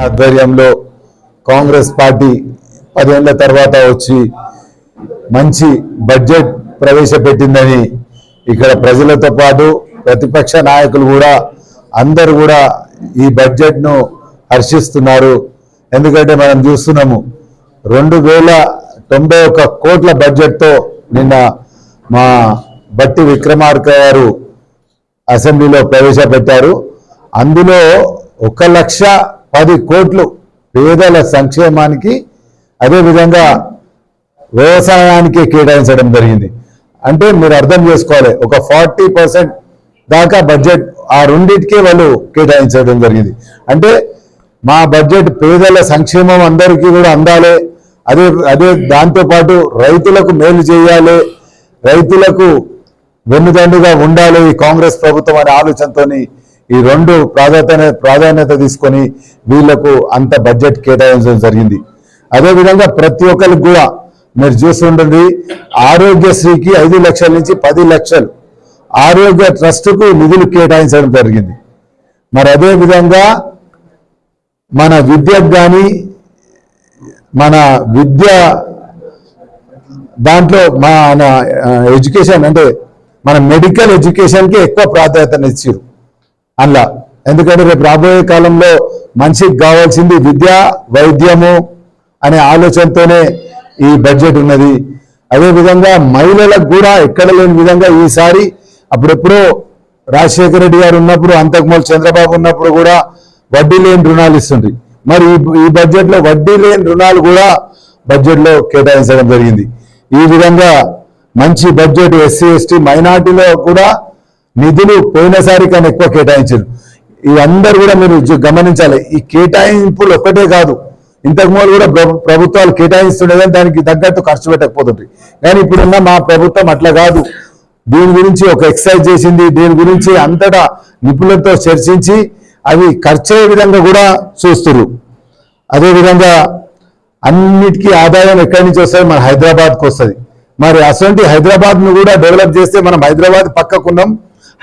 ఆధ్వర్యంలో కాంగ్రెస్ పార్టీ 10 ఏళ్ల తర్వాత వచ్చి మంచి బడ్జెట్ ప్రవేశపెట్టిందని ఇక్కడ ప్రజలతో పాటు ప్రతిపక్ష నాయకులు కూడా అందరూ కూడా ఈ బడ్జెట్ను హర్షిస్తున్నారు. ఎందుకంటే మనం చూస్తున్నాము 2091 కోట్ల బడ్జెట్తో నిన్న మా బట్టి విక్రమార్క గారు అసెంబ్లీలో ప్రవేశపెట్టారు. అందులో 1,10 కోట్లు పేదల సంక్షేమానికి అదేవిధంగా వ్యవసాయానికి కేటాయించడం జరిగింది. అంటే మీరు అర్థం చేసుకోవాలి, ఒక 40% దాకా బడ్జెట్ ఆ రెండింటికే వాళ్ళు కేటాయించడం జరిగింది. అంటే మా బడ్జెట్ పేదల సంక్షేమం అందరికీ కూడా అందాలి, అదే దాంతోపాటు రైతులకు మేలు చేయాలి, రైతులకు వెన్నుదండుగా ఉండాలి ఈ కాంగ్రెస్ ప్రభుత్వం అనే ఆలోచనతో ఈ రెండు ప్రాధాన్యత తీసుకొని వీళ్లకు అంత బడ్జెట్ కేటాయించడం జరిగింది. అదేవిధంగా ప్రతి ఒక్కరికి కూడా మీరు చూస్తుంటుంది, ఆరోగ్యశ్రీకి 5 లక్షల నుంచి 10 లక్షలు ఆరోగ్య ట్రస్టుకు నిధులు కేటాయించడం జరిగింది. మరి అదేవిధంగా మన విద్యకు కానీ మన విద్య దాంట్లో మన ఎడ్యుకేషన్ అంటే మన మెడికల్ ఎడ్యుకేషన్కి ఎక్కువ ప్రాధాన్యత ఇచ్చారు అందులో. ఎందుకంటే రేపు రాబోయే కాలంలో మనిషికి కావాల్సింది విద్య వైద్యము అనే ఆలోచనతోనే ఈ బడ్జెట్ ఉన్నది. అదేవిధంగా మహిళలకు కూడా ఎక్కడ లేని విధంగా ఈసారి అప్పుడెప్పుడో రాజశేఖర రెడ్డి గారు ఉన్నప్పుడు, అంతకుముందు చంద్రబాబు ఉన్నప్పుడు కూడా వడ్డీ లేని రుణాలు ఇస్తుంది. మరి ఈ బడ్జెట్లో వడ్డీ లేని రుణాలు కూడా బడ్జెట్లో కేటాయించడం జరిగింది. ఈ విధంగా మంచి బడ్జెట్ ఎస్సీ ఎస్టీ మైనార్టీలో కూడా నిధులు పోయినసారి కన్నా ఎక్కువ కేటాయించారు. ఇవందరూ కూడా మీరు గమనించాలి. ఈ కేటాయింపులు ఒక్కటే కాదు, ఇంతకుముందు కూడా ప్రభుత్వాలు కేటాయిస్తుండే కానీ దానికి తగ్గట్టు ఖర్చు పెట్టకపోతుంది. కానీ ఇప్పుడున్న మా ప్రభుత్వం అట్లా కాదు, దీని గురించి ఒక ఎక్సర్సైజ్ చేసింది, దీని గురించి అంతటా నిపుణులతో చర్చించి అవి ఖర్చు అయ్యే విధంగా కూడా చూస్తున్నారు. అదేవిధంగా అన్నిటికీ ఆదాయం ఎక్కడి నుంచి వస్తుంది, మన హైదరాబాద్కి వస్తుంది. మరి అసలు హైదరాబాద్ను కూడా డెవలప్ చేస్తే, మనం హైదరాబాద్ పక్కకున్నాం,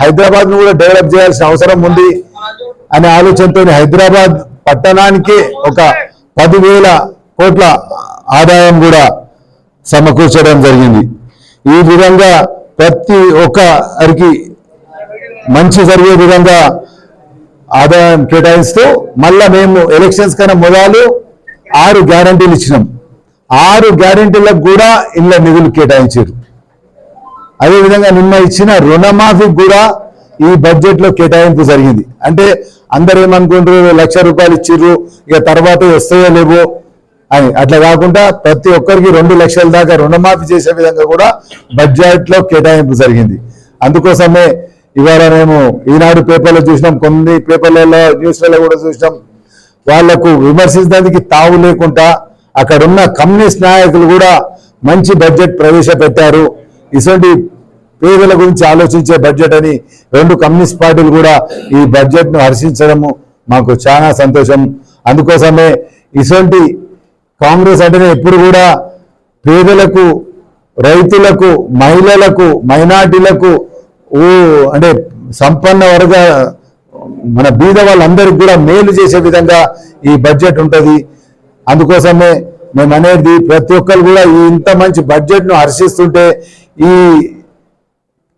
హైదరాబాద్ను కూడా డెవలప్ చేయాల్సిన అవసరం ఉంది అనే ఆలోచనతో హైదరాబాద్ పట్టణానికి ఒక 10,000 కోట్ల ఆదాయం కూడా సమకూర్చడం జరిగింది. ఈ విధంగా ప్రతి ఒక్కరికి మంచి జరిగే విధంగా ఆదాయం కేటాయిస్తూ మళ్ళా మేము ఎలక్షన్స్ కన్నా మొదలు 6 గ్యారంటీలు ఇచ్చినాం. 6 గ్యారంటీలకు కూడా ఇళ్ళ నిధులు కేటాయించారు. అదేవిధంగా నిన్న ఇచ్చిన రుణమాఫీకి కూడా ఈ బడ్జెట్లో కేటాయింపు జరిగింది. అంటే అందరూ ఏమనుకుంటారు, 1,00,000 రూపాయలు ఇచ్చిర్రు ఇక తర్వాత వస్తాయో లేవో అని. అట్లా కాకుండా ప్రతి ఒక్కరికి 2 లక్షల దాకా రుణమాఫీ చేసే విధంగా కూడా బడ్జెట్లో కేటాయింపు జరిగింది. అందుకోసమే ఇవాళ మేము ఈనాడు పేపర్లో చూసినాం, కొన్ని పేపర్లలో న్యూస్లలో కూడా చూసినాం, వాళ్లకు విమర్శించడానికి తావు లేకుండా అక్కడున్న కమ్యూనిస్ట్ నాయకులు కూడా మంచి బడ్జెట్ ప్రవేశపెట్టారు. ఇటువంటి పేదల గురించి ఆలోచించే బడ్జెట్ అని 2 కమ్యూనిస్ట్ పార్టీలు కూడా ఈ బడ్జెట్ను హర్షించడము మాకు చాలా సంతోషం. అందుకోసమే ఇటువంటి కాంగ్రెస్ అంటేనే ఎప్పుడు కూడా పేదలకు, రైతులకు, మహిళలకు, మైనార్టీలకు అంటే సంపన్న వర్గ మన బీద వాళ్ళందరికీ కూడా మేలు చేసే విధంగా ఈ బడ్జెట్ ఉంటుంది. అందుకోసమే మేము అనేది ప్రతి ఒక్కరు కూడా ఇంత మంచి బడ్జెట్ను హర్షిస్తుంటే ఈ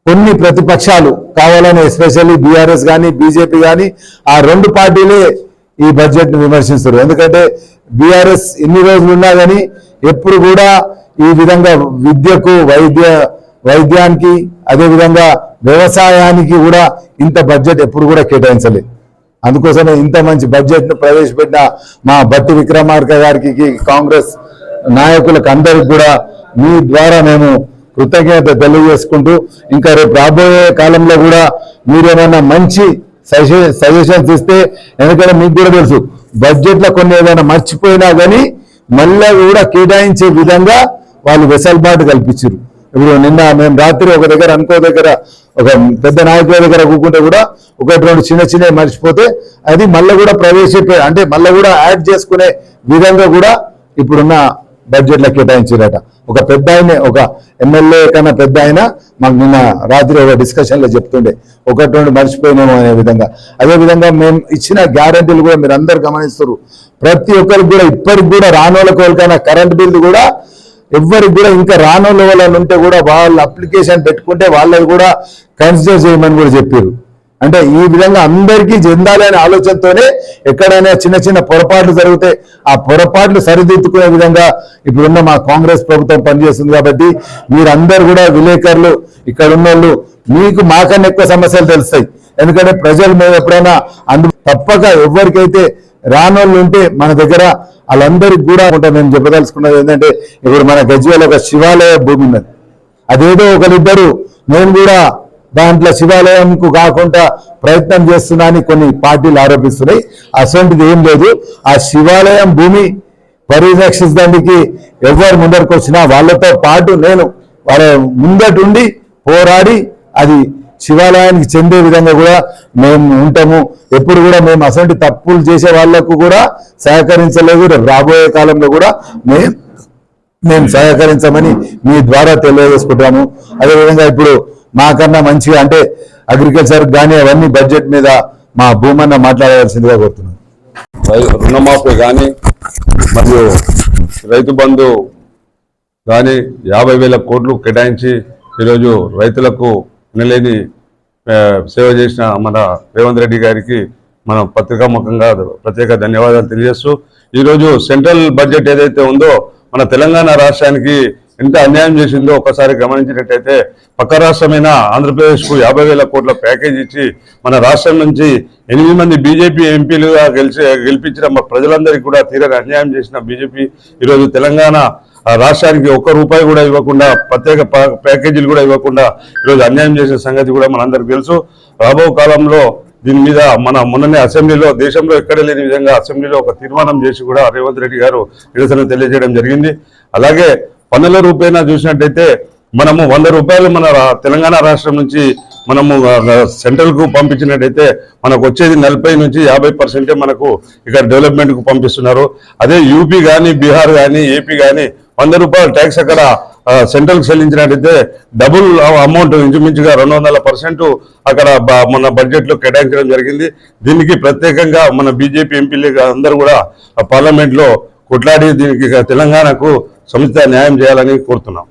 కొన్ని ప్రతిపక్షాలు కావాలని, ఎస్పెషల్లీ బీఆర్ఎస్ కానీ బీజేపీ కానీ ఆ 2 పార్టీలే ఈ బడ్జెట్ను విమర్శిస్తారు. ఎందుకంటే బీఆర్ఎస్ ఇన్ని రోజులు ఉన్నా కానీ ఎప్పుడు కూడా ఈ విధంగా విద్యకు, వైద్యానికి అదేవిధంగా వ్యవసాయానికి కూడా ఇంత బడ్జెట్ ఎప్పుడు కూడా కేటాయించలేదు. అందుకోసమే ఇంత మంచి బడ్జెట్ను ప్రవేశపెట్టిన మా బట్టి విక్రమార్క గారికి, కాంగ్రెస్ నాయకులకు అందరికి కూడా మీ ద్వారా మేము కృతజ్ఞత తెలియజేసుకుంటూ, ఇంకా రేపు రాబోయే కాలంలో కూడా మీరేమైనా మంచి సజెషన్స్ ఇస్తే, ఎందుకంటే మీకు కూడా తెలుసు బడ్జెట్లో కొన్ని ఏదైనా మర్చిపోయినా కానీ మళ్ళీ కూడా కేటాయించే విధంగా వాళ్ళు వెసులుబాటు కల్పించారు. ఇప్పుడు నిన్న మేము రాత్రి ఒక దగ్గర అనుకో దగ్గర ఒక పెద్ద నాయకుల దగ్గర కూకుంటే కూడా 1-2 చిన్నవి మర్చిపోతే అది మళ్ళీ కూడా అంటే మళ్ళీ కూడా యాడ్ చేసుకునే విధంగా కూడా ఇప్పుడున్న బడ్జెట్లో కేటాయించారట. ఒక పెద్ద ఆయన, ఒక ఎమ్మెల్యే కన్నా పెద్ద ఆయన మాకు నిన్న రాత్రి ఒక డిస్కషన్లో చెప్తుండే, 1-2 మర్చిపోయినాము అనే విధంగా. అదేవిధంగా మేము ఇచ్చిన గ్యారంటీలు కూడా మీరు అందరు గమనిస్తారు. ప్రతి ఒక్కరికి కూడా ఇప్పటికి కూడా రానోళ్ళ కోరికైనా కరెంట్ బిల్లు కూడా ఎవరికి కూడా ఇంకా రానోళ్ళ వాళ్ళని ఉంటే కూడా వాళ్ళు అప్లికేషన్ పెట్టుకుంటే వాళ్ళని కూడా కన్సిడర్ చేయమని కూడా చెప్పారు. అంటే ఈ విధంగా అందరికీ చెందాలి అనే ఆలోచనతోనే ఎక్కడైనా చిన్న చిన్న పొరపాట్లు జరిగితే ఆ పొరపాట్లు సరిదిద్దుకునే విధంగా ఇప్పుడున్న మా కాంగ్రెస్ ప్రభుత్వం పనిచేస్తుంది. కాబట్టి మీరందరూ కూడా విలేకరులు ఇక్కడ ఉన్న వాళ్ళు మీకు మాకన్నా ఎక్కువ సమస్యలు తెలుస్తాయి. ఎందుకంటే ప్రజలు మేము ఎప్పుడైనా తప్పక ఎవరికైతే రానోళ్ళు ఉంటే మన దగ్గర వాళ్ళందరికీ కూడా నేను చెప్పదలుచుకున్నది ఏంటంటే ఇప్పుడు మన గజ్వేల్ ఒక శివాలయ భూమి ఉన్నది. అదేదో ఒకరిద్దరు నేను కూడా దాంట్లో శివాలయంకు కాకుండా ప్రయత్నం చేస్తున్నా అని కొన్ని పార్టీలు ఆరోపిస్తున్నాయి. అసొంటిది ఏం లేదు. ఆ శివాలయం భూమి పరిరక్షించడానికి ఎవరు ముందరికి వచ్చినా వాళ్ళతో పాటు నేను వాళ్ళ ముందటుండి పోరాడి అది శివాలయానికి చెందే విధంగా కూడా మేము ఉంటాము. ఎప్పుడు కూడా మేము అసలు తప్పులు చేసే వాళ్లకు కూడా సహకరించలేదు. రాబోయే కాలంలో కూడా మేము సహకరించమని మీ ద్వారా తెలియజేసుకుంటాము. అదేవిధంగా ఇప్పుడు మాకన్నా మంచిగా అంటే అగ్రికల్చర్ కానీ అవన్నీ బడ్జెట్ మీద మా భూమన్న మాట్లాడవలసిందిగా కోరుతున్నాను. రుణమాఫీ కానీ మరియు రైతు బంధు కానీ 50,000 కోట్లు కేటాయించి ఈరోజు రైతులకు వినలేని సేవ చేసిన మన రేవంత్ రెడ్డి గారికి మనం పత్రికాముఖంగా ప్రత్యేక ధన్యవాదాలు తెలియజేస్తూ ఈరోజు సెంట్రల్ బడ్జెట్ ఏదైతే ఉందో మన తెలంగాణ రాష్ట్రానికి ఎంత అన్యాయం చేసిందో ఒకసారి గమనించినట్టయితే పక్క రాష్ట్రమైన ఆంధ్రప్రదేశ్కు 50,000 కోట్ల ప్యాకేజ్ ఇచ్చి మన రాష్ట్రం నుంచి 8 మంది బీజేపీ ఎంపీలుగా గెలిపించిన ప్రజలందరికీ కూడా తీరని అన్యాయం చేసిన బీజేపీ ఈరోజు తెలంగాణ రాష్ట్రానికి ఒక్క రూపాయి కూడా ఇవ్వకుండా ప్రత్యేక ప్యాకేజీలు కూడా ఇవ్వకుండా ఈరోజు అన్యాయం చేసిన సంగతి కూడా మనందరికీ తెలుసు. రాబో కాలంలో దీని మీద మొన్ననే అసెంబ్లీలో దేశంలో ఎక్కడ లేని విధంగా అసెంబ్లీలో ఒక తీర్మానం చేసి కూడా రేవంత్ రెడ్డి గారు నిరసన తెలియజేయడం జరిగింది. అలాగే పన్నుల రూపేణా చూసినట్టయితే మనము 100 రూపాయలు మన తెలంగాణ రాష్ట్రం నుంచి మనము సెంట్రల్ కు పంపించినట్టయితే మనకు వచ్చేది 40 నుంచి 50% మనకు ఇక్కడ డెవలప్మెంట్ కు పంపిస్తున్నారు. అదే యూపీ కానీ బీహార్ కానీ ఏపీ కానీ 100 రూపాయలు ట్యాక్స్ అక్కడ సెంట్రల్ కు చెల్లించినట్టయితే డబుల్ అమౌంట్ ఇంచుమించుగా 200% అక్కడ మన బడ్జెట్ లో కేటాయించడం జరిగింది. దీనికి ప్రత్యేకంగా మన బీజేపీ ఎంపీలు అందరూ కూడా పార్లమెంట్ లో కొట్లాడి దీనికి తెలంగాణకు సముచిత న్యాయం చేయాలని కోరుతున్నాం.